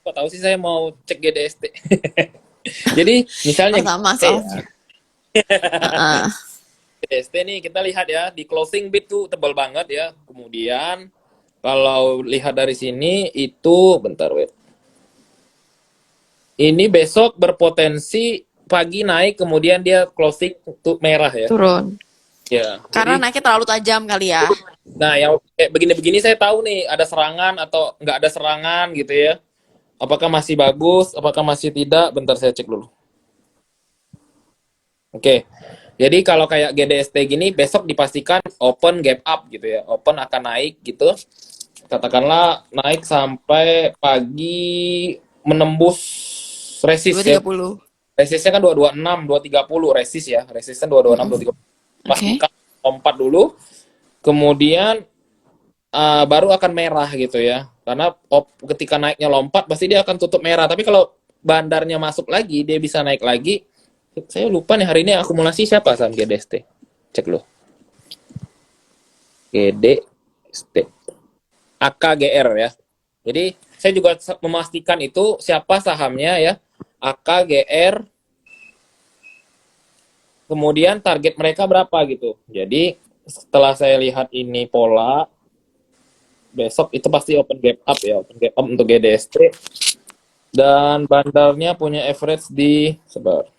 Kok tahu sih saya mau cek GDST. Jadi misalnya Pertama GDST ya. soalnya. Heeh. GDST nih kita lihat ya di closing bid tuh tebal banget ya. Kemudian kalau lihat dari sini itu bentar wait. Ini besok berpotensi pagi naik kemudian dia closing tuh merah ya. Turun. Ya, Karena jadi naiknya terlalu tajam kali ya. nah yang kayak begini-begini saya tahu nih ada serangan atau nggak ada serangan gitu ya. Apakah masih bagus, apakah masih tidak? Bentar saya cek dulu. Oke. Jadi kalau kayak GDST gini besok dipastikan open gap up gitu ya. Open akan naik gitu. Katakanlah naik sampai pagi menembus Dua resist ya. tiga puluh. Resistnya kan 226, 230 resist ya. Resisten 226, 230. Oke. Pastikan lompat dulu. Kemudian baru akan merah gitu ya. Karena ketika naiknya lompat pasti dia akan tutup merah. Tapi kalau bandarnya masuk lagi, dia bisa naik lagi. Saya lupa nih hari ini akumulasi siapa saham GDST. Cek loh. GDST. AKGR ya. Jadi saya juga memastikan itu siapa sahamnya ya. AKGR. Kemudian target mereka berapa gitu. Jadi setelah saya lihat ini pola, besok itu pasti open gap up ya. Open gap up untuk GDST. Dan bandarnya punya average di sebar.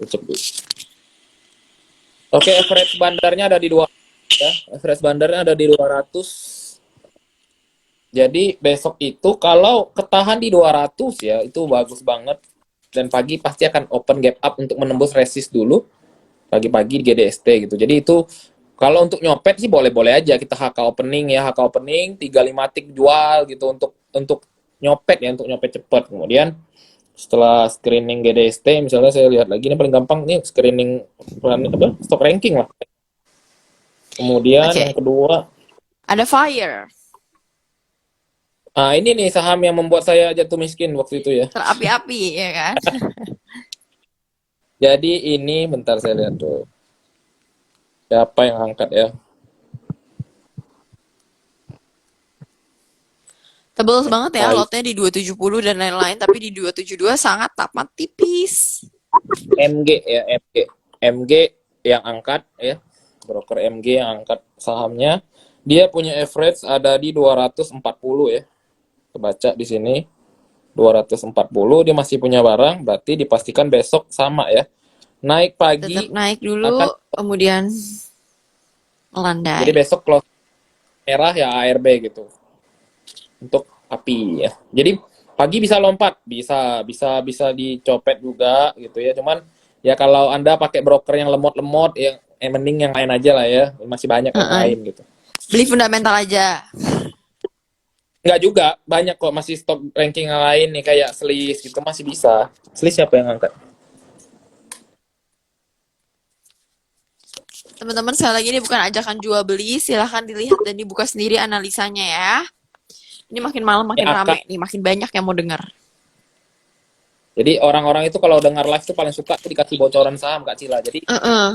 Cek dulu. Oke, average bandarnya ada di 2 ya. Average bandarnya ada di 200. Jadi besok itu kalau ketahan di 200 ya, itu bagus banget. Dan pagi pasti akan open gap up untuk menembus resist dulu. Pagi-pagi GDST gitu. Jadi itu kalau untuk nyopet sih boleh-boleh aja kita HK opening ya, HK opening 35 tik jual gitu untuk nyopet ya, untuk nyopet cepat. Kemudian setelah screening GDST misalnya saya lihat lagi ini paling gampang nih screening apa stock ranking lah. Kemudian yang Oke. kedua, Ada fire. ini nih saham yang membuat saya jatuh miskin waktu itu ya. Terapi-api ya kan. Jadi ini bentar saya lihat tuh. Siapa yang angkat ya? Tebel banget ya Fire lotnya di 270 dan lain-lain. Tapi di 272 sangat amat tipis. MG ya, MG. MG yang angkat ya. Broker MG yang angkat sahamnya. Dia punya average ada di 240 ya. Kebaca di sini 240 dia masih punya barang berarti dipastikan besok sama ya. Naik Tetap pagi naik akan dulu. Kemudian jadi melandai. besok close merah ya ARB gitu. Untuk api ya. Jadi pagi bisa lompat, bisa dicopet juga gitu ya. Cuman ya kalau Anda pakai broker yang lemot-lemot yang mending yang lain aja lah ya. Masih banyak yang Heeh. lain gitu. Beli fundamental aja. Enggak juga, banyak kok masih stok ranking yang lain nih kayak Slis gitu masih bisa. Slis siapa yang angkat? Teman-teman, sekali lagi ini bukan ajakan jual beli, silahkan dilihat dan dibuka sendiri analisanya ya. Ini makin malam Ini makin AK. rame nih, makin banyak yang mau dengar. Jadi orang-orang itu kalau dengar live tuh paling suka tuh dikasih bocoran saham Kak Cila. Jadi Heeh.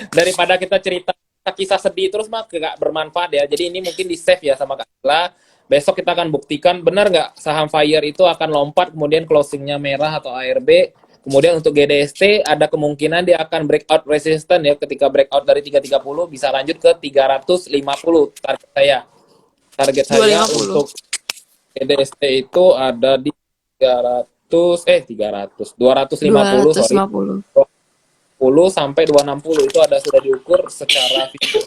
daripada kita cerita kisah sedih terus mah gak bermanfaat ya. Jadi ini mungkin di save ya sama Kak Cila. Besok kita akan buktikan benar nggak saham Fire itu akan lompat kemudian closingnya merah atau ARB. Kemudian untuk GDST ada kemungkinan dia akan breakout resistance ya ketika breakout dari 330 bisa lanjut ke 350 target saya. Target saya 250. untuk GDST itu ada di 250 sorry. 250. 10 sampai 260 itu ada sudah diukur secara fisik.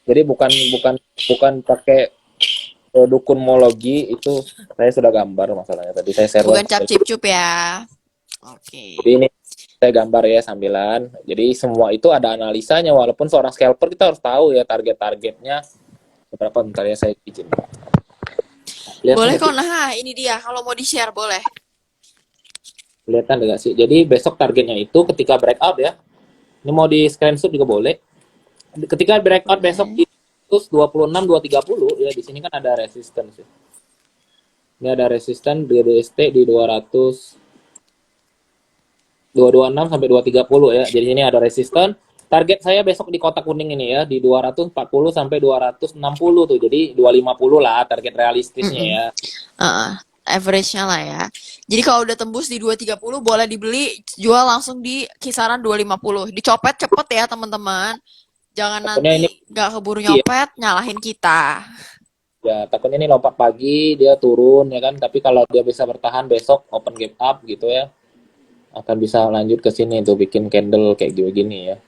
Jadi bukan bukan bukan pakai dukunmologi itu saya sudah gambar masalahnya tadi saya share. Bukan cap cip cup ya. Jadi Oke. ini saya gambar ya sambilan. Jadi semua itu ada analisanya walaupun seorang scalper kita harus tahu ya target-targetnya berapa. Bentar ya saya izin. Boleh Kelihatan kok, sih? nah ini dia. Kalau mau di-share boleh. Kelihatan enggak sih? Jadi besok targetnya itu ketika breakout ya. Ini mau di screenshot juga boleh. Ketika breakout besok Boleh. di 26 230 ya di sini kan ada resistance ya. Ini ada resistance DDST di 200 226 sampai 230 ya. Jadi ini ada resistance. target saya besok di kotak kuning ini ya di 240 sampai 260 tuh. Jadi 250 lah target realistisnya Mm-mm. ya. Average-nya lah ya. Jadi kalau udah tembus di 230 boleh dibeli, jual langsung di kisaran 250. Dicopet cepet ya teman-teman. Jangan Takutnya ini nanti nggak keburu ya, nyopet, nyalahin kita. ya takutnya ini lompat pagi dia turun ya kan. Tapi kalau dia bisa bertahan besok open gap up gitu ya, akan bisa lanjut ke sini tuh bikin candle kayak gini ya.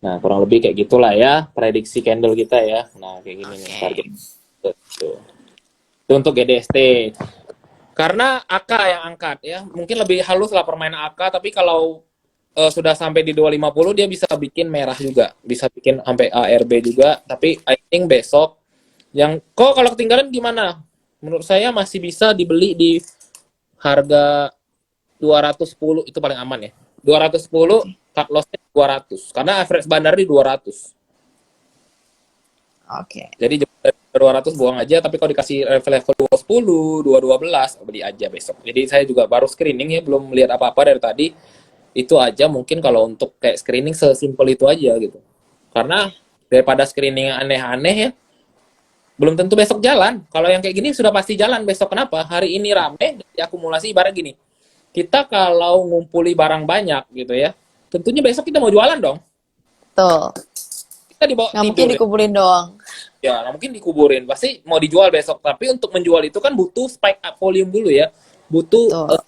Nah, kurang lebih kayak gitulah ya prediksi candle kita ya. Nah, kayak gini nih Oke. target. Tuh. Itu untuk GDST. Karena AK yang angkat ya. Mungkin lebih halus lah permainan AK, tapi kalau sudah sampai di 250 dia bisa bikin merah juga. Bisa bikin sampai ARB juga, tapi I think besok yang kok kalau ketinggalan gimana? Menurut saya masih bisa dibeli di harga 210 itu paling aman ya. 210 Oke. cut loss-nya 200 karena average bandar di 200. Oke. Jadi 200 buang aja, tapi kalau dikasih level 210, 212 beli aja besok. Jadi saya juga baru screening ya, belum melihat apa-apa dari tadi. Itu aja mungkin kalau untuk kayak screening sesimpel itu aja gitu. Karena daripada screening yang aneh-aneh ya, belum tentu besok jalan. Kalau yang kayak gini sudah pasti jalan besok. Kenapa? Hari ini rame, akumulasi ibarat gini. Kita kalau ngumpuli barang banyak gitu ya, tentunya besok kita mau jualan dong. Tuh. Kita dibawa Nggak mungkin tidur ya. dikumpulin doang. Ya, nggak mungkin dikuburin. Pasti mau dijual besok. Tapi untuk menjual itu kan butuh spike up volume dulu ya. Butuh Tuh.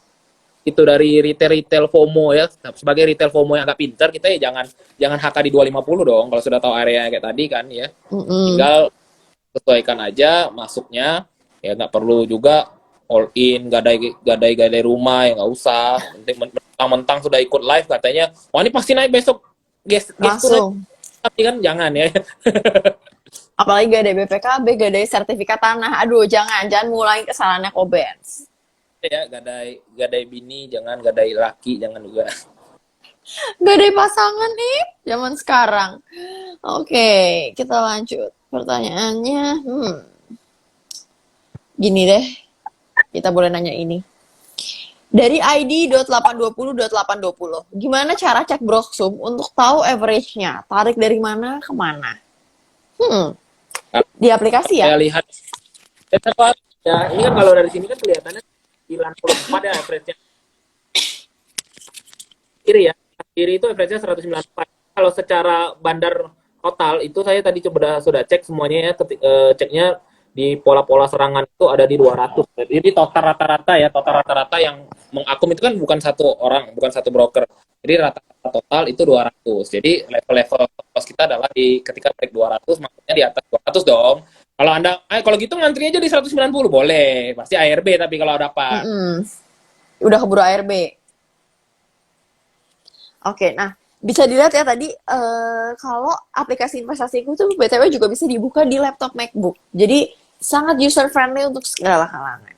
itu dari retail FOMO ya. Sebagai retail FOMO yang agak pintar, kita ya jangan HK di 250 dong. Kalau sudah tahu area kayak tadi kan ya. Mm-mm. Tinggal sesuaikan aja masuknya. Ya nggak perlu juga all in, gadai rumah ya nggak usah. Mentang-mentang sudah ikut live katanya, wah ini pasti naik besok. Guys tuh naik. Langsung. Tapi kan jangan ya. Apalagi gak ada BPKB, gak ada sertifikat tanah. Aduh, jangan mulai kesalahannya Kobens. Ya gadai bini jangan, gadai laki jangan juga. Gak ada pasangan nih, zaman sekarang. Oke, kita lanjut. Pertanyaannya, gini deh, kita boleh nanya ini. Dari ID.820.820, gimana cara cek Broksum untuk tahu average-nya? Tarik dari mana ke mana? Di aplikasi ya? Saya lihat ya ini kan kalau dari sini kan kelihatannya 94 ya average-nya. Kiri ya, kiri itu average-nya 194. Kalau secara bandar total itu saya tadi sudah cek semuanya ya, ceknya di pola-pola serangan itu ada di 200. Jadi total rata-rata yang mengakum itu kan bukan satu orang, bukan satu broker. Jadi rata-rata total itu 200. Jadi level-level loss kita adalah di ketika break 200, maksudnya di atas 200 dong. Kalau Anda kalau gitu ngantri aja di 190 boleh. Pasti ARB tapi kalau dapat. Udah keburu ARB. Oke, nah bisa dilihat ya tadi kalau aplikasi investasiku tuh BTW juga bisa dibuka di laptop MacBook. Jadi sangat user friendly untuk segala kalangan.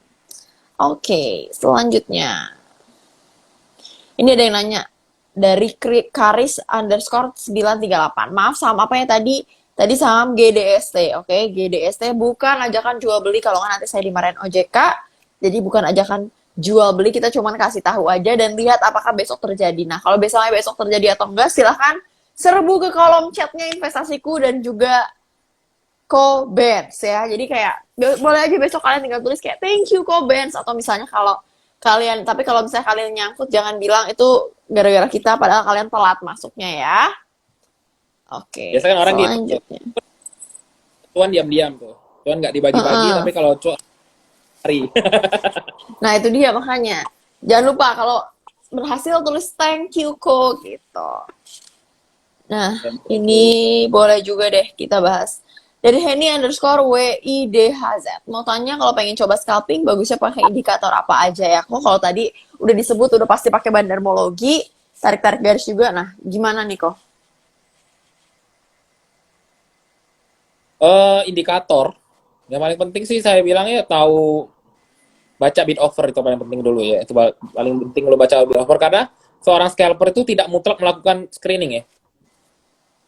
Oke, selanjutnya. Ini ada yang nanya dari Karis underscore 938. Maaf saham apa ya tadi? Tadi saham GDST, oke? GDST bukan ajakan jual beli, kalau nggak nanti saya dimarahin OJK. Jadi bukan ajakan jual beli, kita cuma kasih tahu aja dan lihat apakah besok terjadi. Nah, kalau misalnya besok terjadi atau enggak, silahkan serbu ke kolom chatnya investasiku dan juga Kobens ya. Jadi kayak boleh aja besok kalian tinggal tulis kayak thank you Kobens, atau misalnya kalau kalian, tapi kalau misalnya kalian nyangkut jangan bilang itu gara-gara kita padahal kalian telat masuknya ya. Oke, Biasanya kan orang gitu. selanjutnya. Cuan diam-diam tuh. Cuan nggak dibagi-bagi, tapi kalau cuan hari. Nah, itu dia makanya. Jangan lupa kalau berhasil tulis thank you ko gitu. Nah, ini boleh juga deh kita bahas. Dari Henny underscore WIDHZ. Mau tanya kalau pengen coba scalping, bagusnya pakai indikator apa aja ya? Kok kalau tadi udah disebut, udah pasti pakai bandarmologi, tarik-tarik garis juga. Nah, gimana nih kok? Indikator. Yang paling penting sih saya bilangnya tahu baca bid offer itu paling penting dulu ya. Itu paling penting lo baca bid offer karena seorang scalper itu tidak mutlak melakukan screening ya.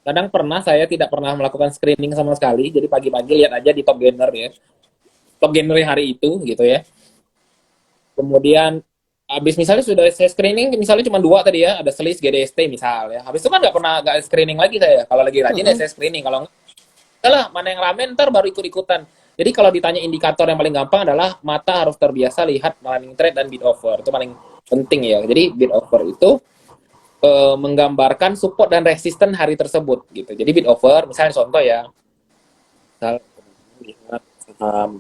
Kadang saya tidak pernah melakukan screening sama sekali. Jadi pagi-pagi lihat aja di top gainer ya. Top gainer hari itu gitu ya. Kemudian Habis misalnya sudah saya screening, misalnya cuma dua tadi ya, ada selis GDST misal ya. Habis itu kan nggak screening lagi saya. Kalau lagi rajin ya Mm-mm. saya screening. Kalau enggak lah, mana yang rame ntar baru ikut-ikutan. Jadi kalau ditanya indikator yang paling gampang adalah mata harus terbiasa lihat running trade dan bid offer. Itu paling penting ya. Jadi bid offer itu menggambarkan support dan resisten hari tersebut gitu. Jadi bid offer, misalnya contoh ya, misal lihat saham,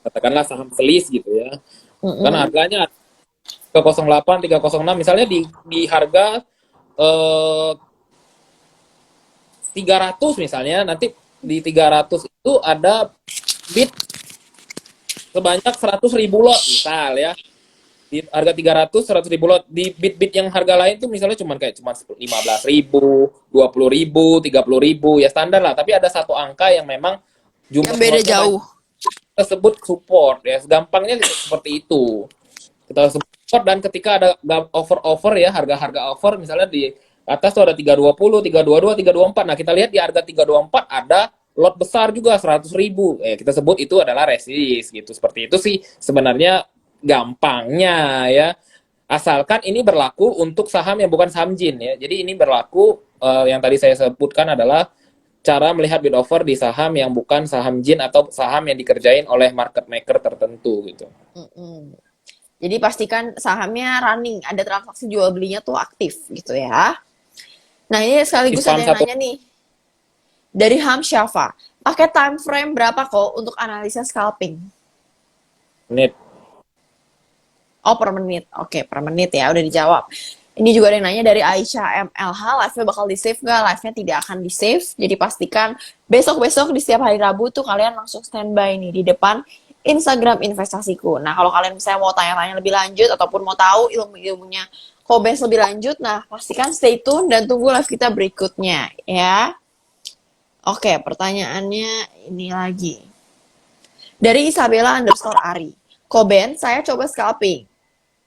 katakanlah saham selis gitu ya. Kan Mm-mm. harganya 308, 306 misalnya di harga eh, 300 misalnya, nanti di 300 itu ada bid sebanyak 100.000 lot misal ya. Di harga 300 100.000 lot, di bid-bid yang harga lain tuh misalnya cuma 15.000, 20.000, 30.000 ya standar lah, tapi ada satu angka yang memang Yang jumlah beda lotnya banyak, jauh. kita sebut support ya, gampangnya seperti itu, kita support. Dan ketika ada over ya, harga-harga over misalnya di atas tuh ada 320, 322, 324. Nah, kita lihat di harga 324 ada lot besar juga 100.000. Kita sebut itu adalah resist gitu. Seperti itu sih sebenarnya gampangnya ya. Asalkan ini berlaku untuk saham yang bukan saham JIN ya. Jadi ini berlaku yang tadi saya sebutkan adalah cara melihat bid offer di saham yang bukan saham JIN atau saham yang dikerjain oleh market maker tertentu gitu. Mm-mm. Jadi pastikan sahamnya running, ada transaksi jual belinya tuh aktif gitu ya. Nah ini Di sekaligus ada spam yang satu nanya nih dari Ham Syafa, pakai time frame berapa kok untuk analisa scalping? menit. Oh per menit, oke per menit ya udah dijawab. Ini juga ada yang nanya dari Aisyah MLH, live-nya bakal di-save nggak? Live-nya tidak akan di-save, jadi pastikan besok-besok di setiap hari Rabu tuh kalian langsung standby nih di depan Instagram investasiku. Nah kalau kalian misalnya mau tanya-tanya lebih lanjut ataupun mau tahu ilmu-ilmunya Kobes lebih lanjut, nah pastikan stay tune dan tunggu live kita berikutnya ya. Oke, pertanyaannya ini lagi. Dari Isabella underscore Ari. Koben, saya coba scalping.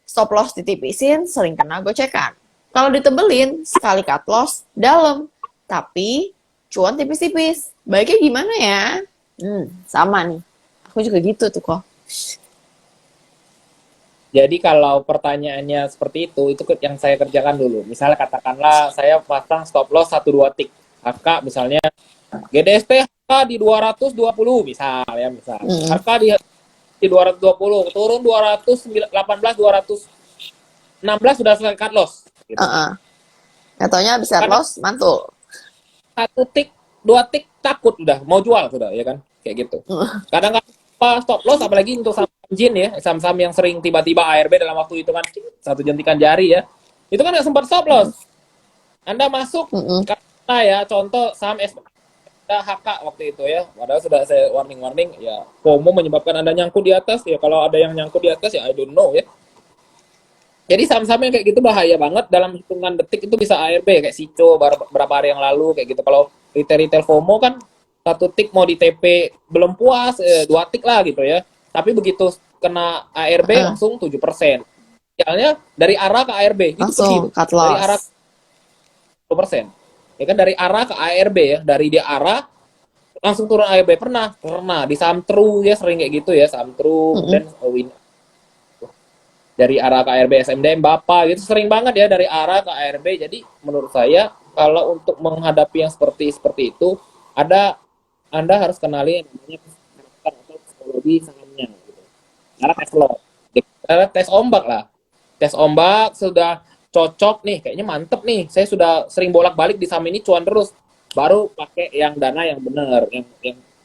Stop loss ditipisin, sering kena gocekan. Kalau ditebelin, sekali cut loss, dalam. Tapi, cuan tipis-tipis. Baiknya gimana ya? Sama nih. Aku juga gitu tuh kok. Jadi kalau pertanyaannya seperti itu yang saya kerjakan dulu. Misalnya katakanlah saya pasang stop loss 1-2 tick. HK misalnya GDST HK di 220 misal ya, misal. Hmm. HK di 220, turun 218, 216 sudah selesai cut loss gitu. Nggak taunya bisa Karena loss, mantul. 1 tick 2 tick takut udah mau jual sudah ya kan, kayak gitu. Kadang-kadang stop loss apalagi untuk saham jin ya, saham-saham yang sering tiba-tiba ARB dalam waktu itu kan satu jentikan jari ya, itu kan nggak sempat stop loss. Anda masuk karena ya contoh saham HK waktu itu ya, padahal sudah saya warning ya, FOMO menyebabkan Anda nyangkut di atas ya. Kalau ada yang nyangkut di atas ya I don't know ya. Jadi saham-saham yang kayak gitu bahaya banget, dalam hitungan detik itu bisa ARB kayak Sico berapa hari yang lalu kayak gitu. Kalau retail FOMO kan 1 tick mau di TP belum puas, 2 tick lah gitu ya. Tapi begitu kena ARB langsung 7%. Idealnya dari arah ke ARB itu pergi Langsung tuh. cut Dari arah loss. 10%. Ya kan, dari arah ke ARB ya, dari dia arah langsung turun ARB. Pernah di saham True ya, sering kayak gitu ya, saham True dan Win dari arah ke ARB, SMDM Bapak gitu sering banget ya dari arah ke ARB. Jadi menurut saya kalau untuk menghadapi yang seperti itu, Anda harus kenali yang namanya karakter atau psikologi sahamnya gitu. Karena tes lo, tes ombak lah. Tes ombak sudah cocok nih, kayaknya mantep nih. Saya sudah sering bolak-balik di saham ini cuan terus. Baru pakai yang dana yang benar, yang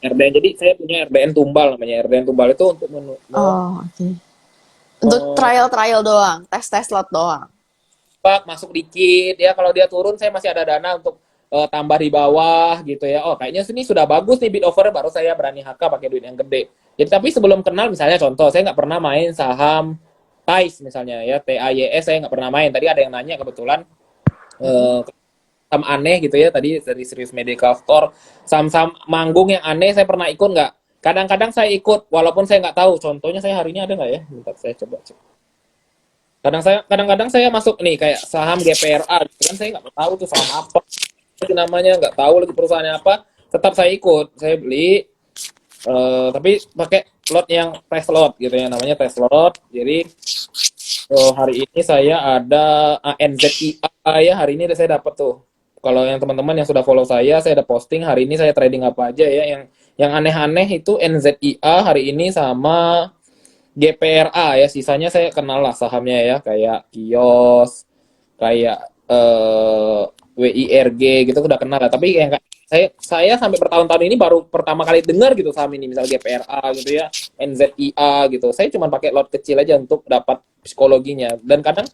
RDN. Jadi saya punya RDN tumbal namanya. RDN tumbal itu untuk Oh, oke. Untuk trial doang, tes lot doang. masuk dikit ya, kalau dia turun saya masih ada dana untuk tambah di bawah gitu ya. Oh kayaknya sini sudah bagus nih bid over, baru saya berani HK pakai duit yang gede. Jadi tapi sebelum kenal misalnya contoh saya nggak pernah main saham TAIS misalnya ya, TAYS saya nggak pernah main. Tadi ada yang nanya kebetulan saham aneh gitu ya, tadi dari Serius Medical Store, saham-saham manggung yang aneh saya pernah ikut nggak? Kadang-kadang saya ikut walaupun saya nggak tahu. Contohnya saya hari ini ada nggak ya? Bentar saya coba cek. Kadang-kadang saya masuk nih kayak saham GPRA gitu kan, saya nggak tahu tuh saham apa namanya, nggak tahu lagi perusahaannya apa, tetap saya ikut, saya beli Tapi pakai lot yang test lot gitu ya, namanya test lot. Jadi hari ini saya ada ANZIA ya, hari ini saya dapat tuh. Kalau yang teman-teman yang sudah follow saya ada posting hari ini saya trading apa aja ya. Yang aneh-aneh itu NZIA hari ini sama GPRA ya. Sisanya saya kenal lah sahamnya ya, kayak Kios, kayak WIRG gitu udah kenal lah. Tapi yang saya sampai bertahun-tahun ini baru pertama kali dengar gitu saham ini, misal GPRA gitu ya, NZIA gitu. Saya cuma pakai lot kecil aja untuk dapat psikologinya. Dan kadang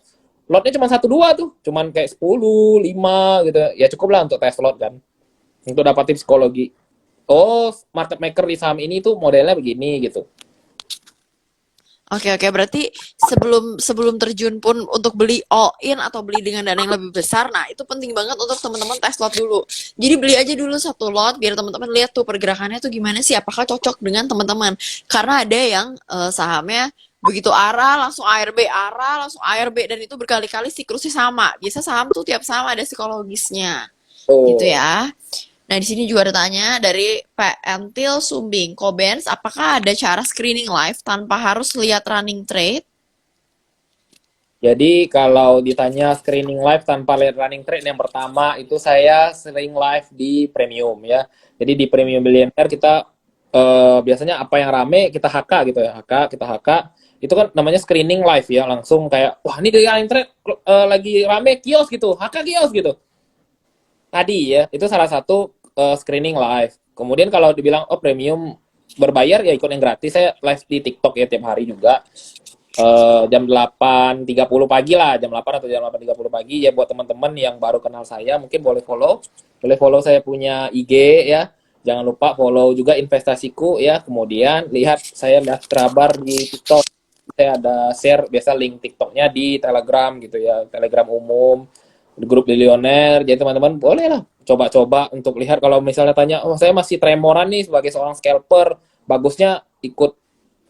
lotnya cuma satu dua tuh, cuman kayak 10 5 gitu. Ya cukup lah untuk tes lot kan. Untuk dapatin psikologi. Oh, market maker di saham ini tuh modelnya begini gitu. Oke, oke, berarti sebelum sebelum terjun pun untuk beli all in atau beli dengan dana yang lebih besar, nah itu penting banget untuk teman-teman tes lot dulu. Jadi beli aja dulu satu lot biar teman-teman lihat tuh pergerakannya tuh gimana sih, apakah cocok dengan teman-teman. Karena ada yang sahamnya begitu arah langsung ARB dan itu berkali-kali siklusnya sama. Biasa saham tuh tiap saham ada psikologisnya. Gitu Tuh. ya. Nah, di sini juga ada tanya dari Pak Entil Sumbing. Kobens, apakah ada cara screening live tanpa harus lihat running trade? Jadi kalau ditanya screening live tanpa lihat running trade, yang pertama itu saya sering live di premium ya. Jadi di premium billionaire kita biasanya apa yang rame kita HK gitu ya, kita HK. Itu kan namanya screening live ya, langsung kayak wah ini di running trade lagi rame kios gitu, HK kios gitu. Tadi ya, itu salah satu screening live. Kemudian kalau dibilang oh premium berbayar ya ikut yang gratis, saya live di TikTok ya tiap hari juga jam 8.30 pagi lah, jam 8 atau jam 8.30 pagi ya buat teman-teman yang baru kenal saya mungkin boleh follow saya punya IG ya. Jangan lupa follow juga investasiku ya. Kemudian saya lihat Trabar di TikTok. Saya ada share biasa link TikToknya di Telegram gitu ya, Telegram umum, di grup Billionaire. Jadi teman-teman boleh lah coba-coba untuk lihat kalau misalnya tanya, oh saya masih tremoran nih sebagai seorang scalper, bagusnya ikut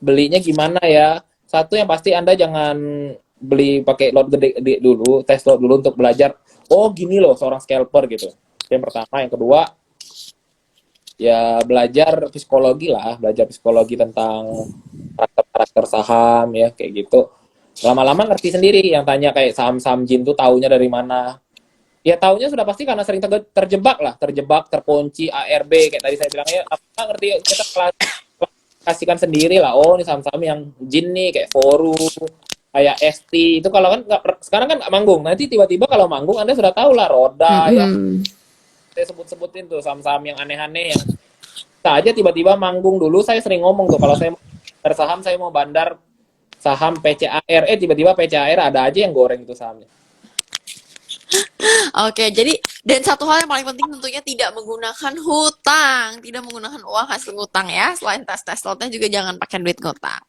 belinya gimana ya? Satu yang pasti Anda jangan beli pakai lot gede-gede dulu, tes lot dulu untuk belajar. Oh gini loh seorang scalper gitu. Yang pertama, yang kedua ya belajar psikologi lah, belajar psikologi tentang karakter saham ya kayak gitu. Lama-lama ngerti sendiri. Yang tanya kayak saham-saham jin tuh taunya dari mana? Ya taunya sudah pasti karena sering terjebak lah, terjebak, terkunci ARB kayak tadi saya bilang ya. Apa ngerti kita kasihkan sendiri lah. Oh ini saham-saham yang jin nih kayak Foru, kayak ST itu kalau kan sekarang kan nggak manggung. Nanti tiba-tiba kalau manggung Anda sudah tahu lah Roda ya. Mm-mm. Saya sebut-sebutin tuh saham-saham yang aneh-aneh yang saja tiba-tiba manggung dulu. Saya sering ngomong tuh kalau saya mau bandar saham, saya mau bandar saham PCAR, tiba-tiba PCAR ada aja yang goreng itu sahamnya. Oke, jadi dan satu hal yang paling penting tentunya tidak menggunakan hutang, tidak menggunakan uang hasil hutang ya. Selain tes-tes lotnya juga jangan pakai duit ngutang.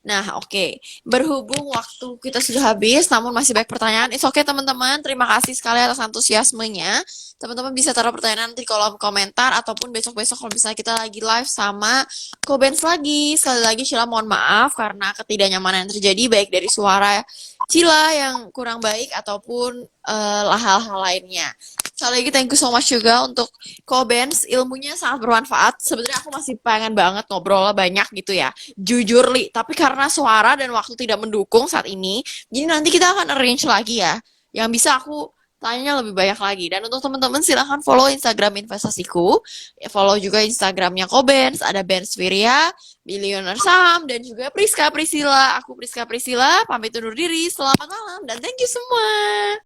Nah, oke. Berhubung waktu kita sudah habis, namun masih banyak pertanyaan. It's okay, teman-teman. Terima kasih sekali atas antusiasmenya. Teman-teman bisa taruh pertanyaan nanti di kolom komentar ataupun besok-besok kalau misalnya kita lagi live sama Kobens lagi. Sekali lagi, Sheila mohon maaf karena ketidaknyamanan yang terjadi baik dari suara Cila yang kurang baik ataupun hal-hal lainnya. Sekali lagi thank you so much juga untuk Kobens, ilmunya sangat bermanfaat. Sebenarnya aku masih pengen banget ngobrol banyak gitu ya. Jujur Li, tapi karena suara dan waktu tidak mendukung saat ini, jadi nanti kita akan arrange lagi ya. Yang bisa aku tanya lebih banyak lagi. Dan untuk teman-teman silahkan follow Instagram investasiku, follow juga Instagramnya Kobens, ada Benz Viria, Billionaire Saham, dan juga Priska Priscilla. Aku Priska Priscilla, pamit undur diri. Selamat malam dan thank you semua.